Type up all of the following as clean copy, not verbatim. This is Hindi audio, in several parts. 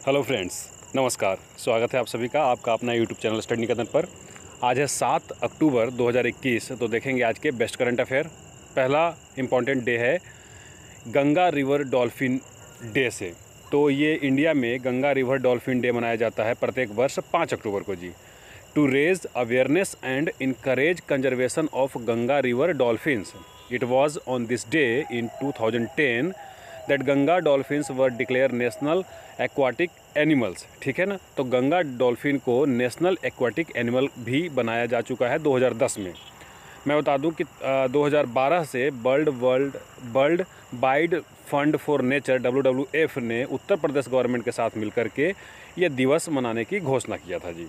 हेलो फ्रेंड्स, नमस्कार। स्वागत है आप सभी का आपका अपना यूट्यूब चैनल स्टडी निकेतन पर। आज है 7 अक्टूबर 2021। तो देखेंगे आज के बेस्ट करंट अफेयर। पहला इम्पॉर्टेंट डे है गंगा रिवर डॉल्फिन डे से। तो ये इंडिया में गंगा रिवर डॉल्फिन डे मनाया जाता है प्रत्येक वर्ष 5 अक्टूबर को जी। To raise awareness and encourage conservation of Ganga river dolphins. It was on this day in 2010 that Ganga dolphins were declare national aquatic animals. ठीक है ना। तो गंगा डॉल्फिन को नेशनल एक्वाटिक एनिमल भी बनाया जा चुका है 2010 में। मैं बता दूं कि 2012 से world wide fund for nature WWF ने उत्तर प्रदेश गवर्नमेंट के साथ मिलकर के ये दिवस मनाने की घोषणा किया था जी।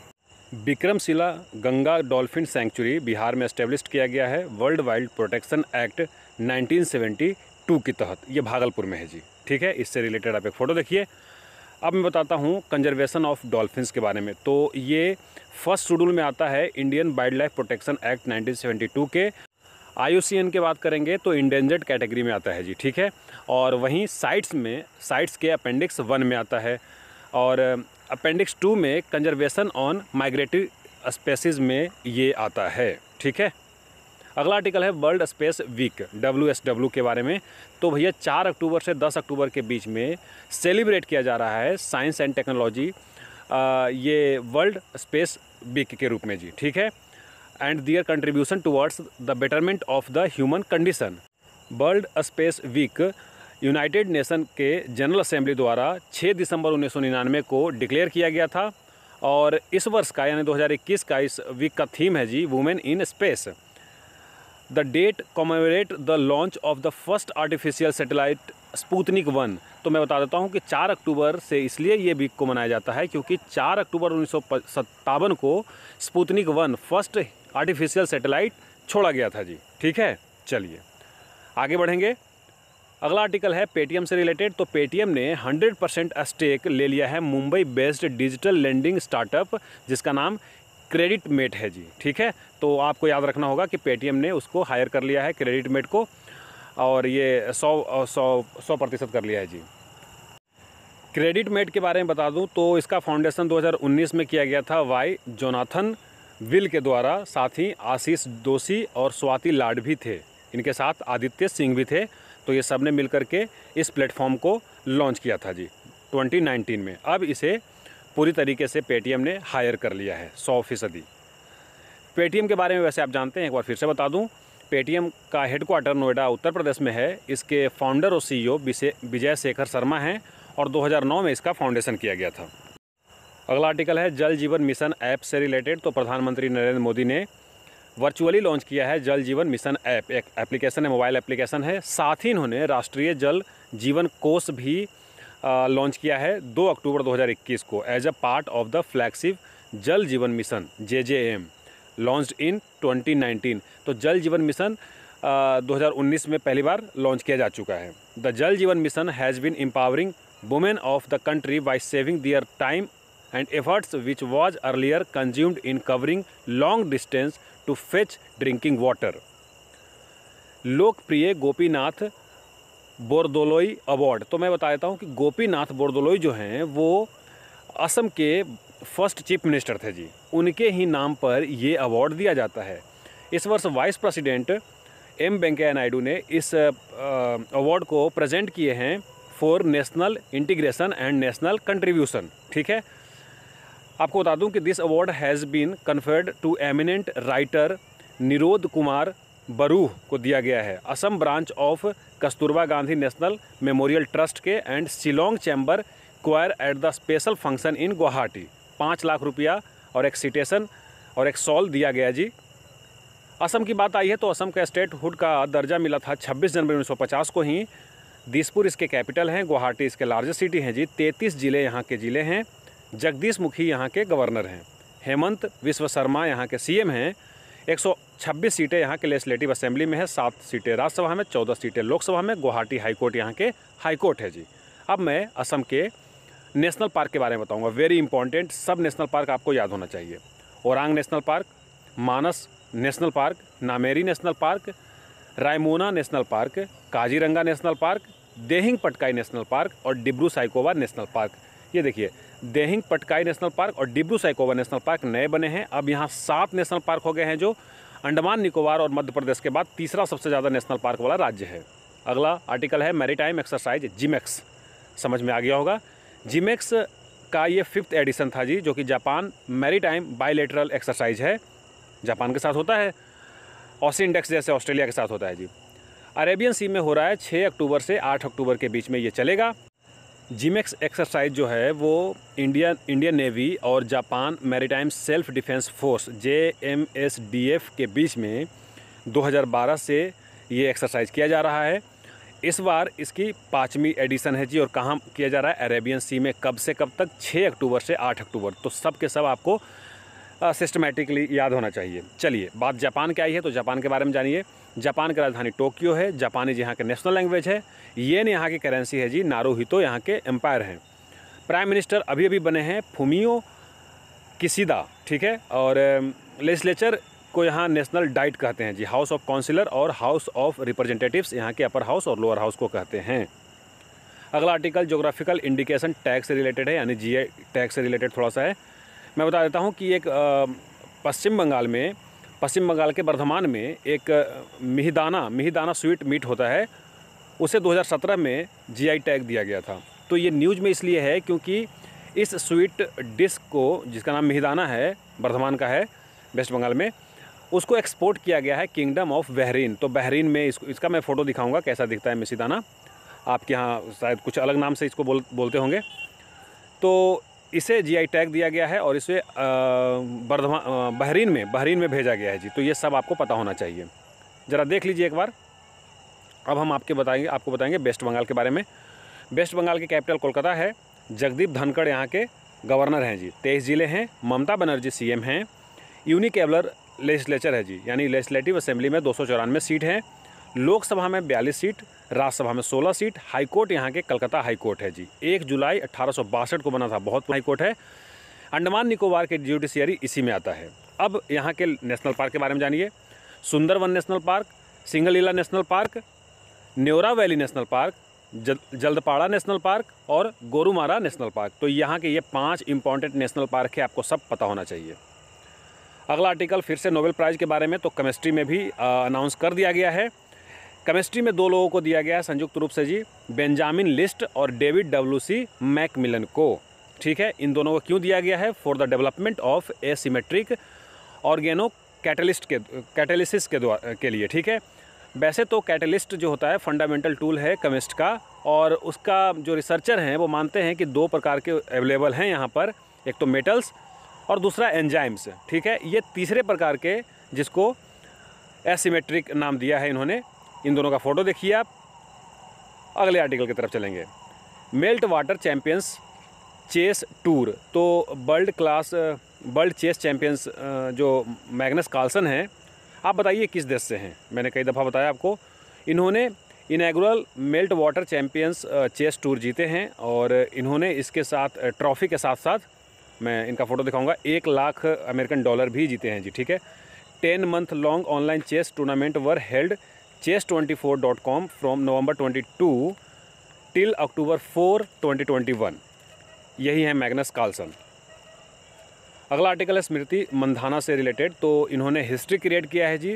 विक्रमशिला गंगा डॉल्फिन सेंचुरी बिहार में एस्टेब्लिश किया गया है वर्ल्ड वाइल्ड प्रोटेक्शन एक्ट 1972 के तहत। ये भागलपुर में है जी। ठीक है, इससे रिलेटेड आप एक फ़ोटो देखिए। अब मैं बताता हूँ कंजर्वेशन ऑफ डॉल्फिन्स के बारे में। तो ये फर्स्ट शेड्यूल में आता है Indian wild life protection act 1972 के। IUCN के बात करेंगे तो इंडेंजर्ड कैटेगरी में आता है जी। ठीक है, और वहीं साइट्स के अपेंडिक्स 1 में आता है, और अपेंडिक्स 2 में कंजर्वेशन ऑन माइग्रेटरी स्पेसीज़ में ये आता है। ठीक है, अगला आर्टिकल है वर्ल्ड स्पेस वीक WSW के बारे में। तो भैया 4 अक्टूबर से 10 अक्टूबर के बीच में सेलिब्रेट किया जा रहा है साइंस एंड टेक्नोलॉजी ये वर्ल्ड स्पेस वीक के रूप में जी। ठीक है, and their contribution towards the betterment of the human condition. World space week United Nation के जनरल असेंबली द्वारा 6 दिसंबर 1999 को डिक्लेयर किया गया था, और इस वर्ष का यानी 2021 का इस वीक का थीम है जी women in space. The date commemorate the launch of the first artificial satellite Sputnik 1। तो मैं बता देता हूँ कि 4 अक्टूबर से इसलिए ये वीक को मनाया जाता है क्योंकि 4 अक्टूबर 1957 को स्पुतनिक 1 फर्स्ट आर्टिफिशियल सैटेलाइट छोड़ा गया था जी। ठीक है, चलिए आगे बढ़ेंगे। अगला आर्टिकल है पेटीएम से रिलेटेड। तो पेटीएम ने 100% स्टेक ले लिया है Mumbai based digital lending startup जिसका नाम क्रेडिट मेट है जी। ठीक है, तो आपको याद रखना होगा कि पेटीएम ने उसको हायर कर लिया है क्रेडिट मेट को, और ये 100% कर लिया है जी। क्रेडिट मेट के बारे में बता दूं तो इसका फाउंडेशन 2019 में किया गया था वाई जोनाथन विल के द्वारा। साथ ही आशीष दोषी और स्वाति लाड भी थे, इनके साथ आदित्य सिंह भी थे। तो ये सब ने मिलकर के इस प्लेटफॉर्म को लॉन्च किया था जी 2019 में। अब इसे पूरी तरीके से पेटीएम ने हायर कर लिया है 100%। पेटीएम के बारे में वैसे आप जानते हैं, एक बार फिर से बता दूं, पेटीएम का हेडक्वार्टर नोएडा उत्तर प्रदेश में है। इसके फाउंडर और CEO विजय शेखर शर्मा हैं, और 2009 में इसका फाउंडेशन किया गया था। अगला आर्टिकल है जल जीवन मिशन ऐप से रिलेटेड। तो प्रधानमंत्री नरेंद्र मोदी ने वर्चुअली लॉन्च किया है जल जीवन मिशन ऐप। एक एप्लीकेशन है, मोबाइल एप्लीकेशन है। साथ ही इन्होंने राष्ट्रीय जल जीवन कोष भी लॉन्च किया है 2 अक्टूबर 2021 को as a part of the flagship Jal Jeevan mission JJM launched in 2019। तो जल जीवन मिशन 2019 में पहली बार लॉन्च किया जा चुका है। The Jal Jeevan Mission has been empowering women of the country by saving their time and efforts which was earlier consumed in covering long distance to fetch drinking water. लोकप्रिय गोपीनाथ बोरदोलोई अवार्ड। तो मैं बता देता हूँ कि गोपीनाथ बोरदोलोई जो हैं वो असम के फर्स्ट चीफ मिनिस्टर थे जी। उनके ही नाम पर ये अवार्ड दिया जाता है। इस वर्ष vice president M Venkaiah Naidu ने इस अवार्ड को प्रेजेंट किए हैं for national integration and national contribution. ठीक है, आपको बता दूं कि this award has been conferred to eminent writer Nirod Kumar Baruah को दिया गया है Assam branch of Kasturba Gandhi national memorial trust के and Shillong chamber choir at the special function in Guwahati. 5 lakh रुपया और एक सिटेशन और एक सॉल दिया गया जी। असम की बात आई है तो असम का स्टेटहुड का दर्जा मिला था 26 जनवरी 1950 को ही। दिसपुर इसके कैपिटल हैं, गुवाहाटी इसके लार्जेस्ट सिटी हैं जी। 33 जिले यहाँ के जिले हैं। जगदीश मुखी यहाँ के गवर्नर हैं। हेमंत विश्व शर्मा यहाँ के CM हैं। 126 सीटें यहाँ के लेजिस्लेटिव असेंबली में है, 7 सीटें राज्यसभा में, 14 सीटें लोकसभा में। गुवाहाटी हाईकोर्ट यहाँ के हाईकोर्ट है जी। अब मैं असम के नेशनल पार्क के बारे में बताऊँगा। वेरी इंपॉर्टेंट, सब नेशनल पार्क आपको याद होना चाहिए। Orang national park, Manas national park, Nameri national park, Raimona national park, Kaziranga national park, Dehing Patkai national park और डिब्रू साइकोवा नेशनल पार्क। ये देखिए, देहिंग पटकाई नेशनल पार्क और डिब्रू सैखोवा नेशनल पार्क नए बने हैं। अब यहाँ 7 नेशनल पार्क हो गए हैं, जो अंडमान निकोबार और मध्य प्रदेश के बाद तीसरा सबसे ज़्यादा नेशनल पार्क वाला राज्य है। अगला आर्टिकल है मैरीटाइम एक्सरसाइज जिमेक्स। समझ में आ गया होगा। जिमेक्स का ये 5th एडिशन था जी, जो कि जापान मैरीटाइम बायलैटरल एक्सरसाइज है। जापान के साथ होता है, ऑसी इंडेक्स जैसे ऑस्ट्रेलिया के साथ होता है जी। अरेबियन सी में हो रहा है। 6 अक्टूबर से 8 अक्टूबर के बीच में ये चलेगा। जिमेक्स एक्सरसाइज जो है वो इंडियन नेवी और Japan maritime self defence force JMSDF के बीच में 2012 से ये एक्सरसाइज किया जा रहा है। इस बार इसकी 5वीं एडिशन है जी। और कहाँ किया जा रहा है? अरेबियन सी में। कब से कब तक? 6 अक्टूबर से 8 अक्टूबर। तो सब के सब आपको सिस्टमेटिकली याद होना चाहिए। चलिए, बात जापान की आई है तो जापान के बारे में जानिए। जापान की राजधानी टोक्यो है। जापानी यहाँ के नेशनल लैंग्वेज है। येन यहाँ की करेंसी है जी। नारुहितो यहाँ के एम्पायर हैं। प्राइम मिनिस्टर अभी अभी बने हैं फुमियो किशिदा, ठीक है। और लेजिस्लेचर को यहाँ नेशनल डाइट कहते हैं जी। हाउस ऑफ काउंसिलर और हाउस ऑफ रिप्रेजेंटेटिव्स यहाँ के अपर हाउस और लोअर हाउस को कहते हैं। अगला आर्टिकल ज्योग्राफिकल इंडिकेशन टैग से रिलेटेड है, यानी GI टैग से रिलेटेड थोड़ा सा है। मैं बता देता हूँ कि एक पश्चिम बंगाल के बर्धमान में एक मिहिदाना स्वीट मीट होता है। उसे 2017 में GI टैग दिया गया था। तो ये न्यूज़ में इसलिए है क्योंकि इस स्वीट डिश को, जिसका नाम मिहिदाना है, बर्धमान का है, वेस्ट बंगाल में, उसको एक्सपोर्ट किया गया है किंगडम ऑफ बहरीन। तो बहरीन में इसका मैं फ़ोटो दिखाऊंगा कैसा दिखता है मिहिदाना। आपके यहाँ शायद कुछ अलग नाम से इसको बोलते होंगे। तो इसे GI टैग दिया गया है और इसे बहरीन में भेजा गया है जी। तो ये सब आपको पता होना चाहिए। ज़रा देख लीजिए एक बार। अब हम आपको बताएंगे वेस्ट बंगाल के बारे में। वेस्ट बंगाल की कैपिटल कोलकाता है। जगदीप धनखड़ यहाँ के गवर्नर हैं जी। 23 ज़िले हैं। ममता बनर्जी CM हैं। यूनिकेबलर लेजिस्लेचर है जी, यानी लेजिस्लेटिव असेंबली में 294 सीट हैं। लोकसभा में 42 सीट, राज्यसभा में 16 सीट। हाईकोर्ट यहाँ के कलकत्ता हाईकोर्ट है जी। 1 जुलाई 1862 को बना था, बहुत हाईकोर्ट है। अंडमान निकोबार के जुडिशियरी इसी में आता है। अब यहाँ के नेशनल पार्क के बारे में जानिए। Sundarban national park, Singalila national park, Neora valley national park, Jaldapara national park और गोरुमारा नेशनल पार्क। तो यहाँ के ये 5 इंपॉर्टेंट नेशनल पार्क है, आपको सब पता होना चाहिए। अगला आर्टिकल फिर से नोबेल प्राइज़ के बारे में। तो केमिस्ट्री में भी अनाउंस कर दिया गया है। केमिस्ट्री में 2 लोगों को दिया गया है संयुक्त रूप से जी, बेंजामिन लिस्ट और डेविड WC मैकमिलन को, ठीक है। इन दोनों को क्यों दिया गया है? For the development of asymmetric organocatalysis के लिए, ठीक है। वैसे तो कैटलिस्ट जो होता है फंडामेंटल टूल है केमिस्ट का, और उसका जो रिसर्चर हैं वो मानते हैं कि 2 प्रकार के अवेलेबल हैं यहाँ पर, एक तो मेटल्स और दूसरा एंजाइम्स, ठीक है। ये तीसरे प्रकार के, जिसको एसिमेट्रिक नाम दिया है इन्होंने। इन दोनों का फ़ोटो देखिए आप। अगले आर्टिकल की तरफ चलेंगे। Meltwater champions chess Tour. तो वर्ल्ड चेस चैम्पियंस जो मैग्नस कार्लसन हैं, आप बताइए किस देश से हैं? मैंने कई दफ़ा बताया आपको। इन्होंने inaugural Meltwater champions chess tour जीते हैं, और इन्होंने इसके साथ ट्रॉफ़ी के साथ साथ, मैं इनका फ़ोटो दिखाऊंगा, $1 लाख अमेरिकन डॉलर भी जीते हैं जी, ठीक है। 10 month long online chess tournament were held chess24.com from November 22 till October 4, 2021। यही है मैग्नस कार्लसन। अगला आर्टिकल है स्मृति मंधाना से रिलेटेड। तो इन्होंने हिस्ट्री क्रिएट किया है जी।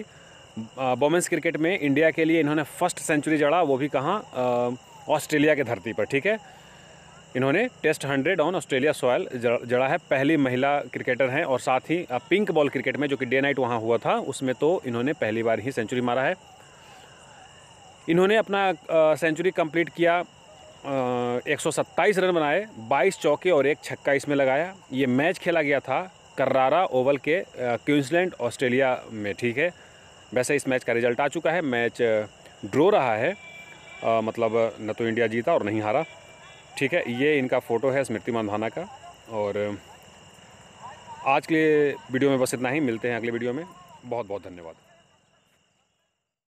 वोमेंस क्रिकेट में इंडिया के लिए इन्होंने फर्स्ट सेंचुरी जड़ा, वो भी कहाँ? ऑस्ट्रेलिया के धरती पर, ठीक है। इन्होंने टेस्ट 100 ऑन ऑस्ट्रेलिया सॉयल जड़ा है। पहली महिला क्रिकेटर हैं, और साथ ही पिंक बॉल क्रिकेट में, जो कि डे नाइट वहाँ हुआ था, उसमें तो इन्होंने पहली बार ही सेंचुरी मारा है। इन्होंने अपना सेंचुरी कंप्लीट किया, 127 रन बनाए, 22 चौके और 1 छक्का इसमें लगाया। ये मैच खेला गया था कर्रारा ओवल के क्वींसलैंड ऑस्ट्रेलिया में, ठीक है। वैसे इस मैच का रिजल्ट आ चुका है। मैच ड्रॉ रहा है, मतलब न तो इंडिया जीता और नहीं हारा, ठीक है। ये इनका फ़ोटो है स्मृति मंधाना का। और आज के लिए वीडियो में बस इतना ही। मिलते हैं अगले वीडियो में। बहुत बहुत धन्यवाद।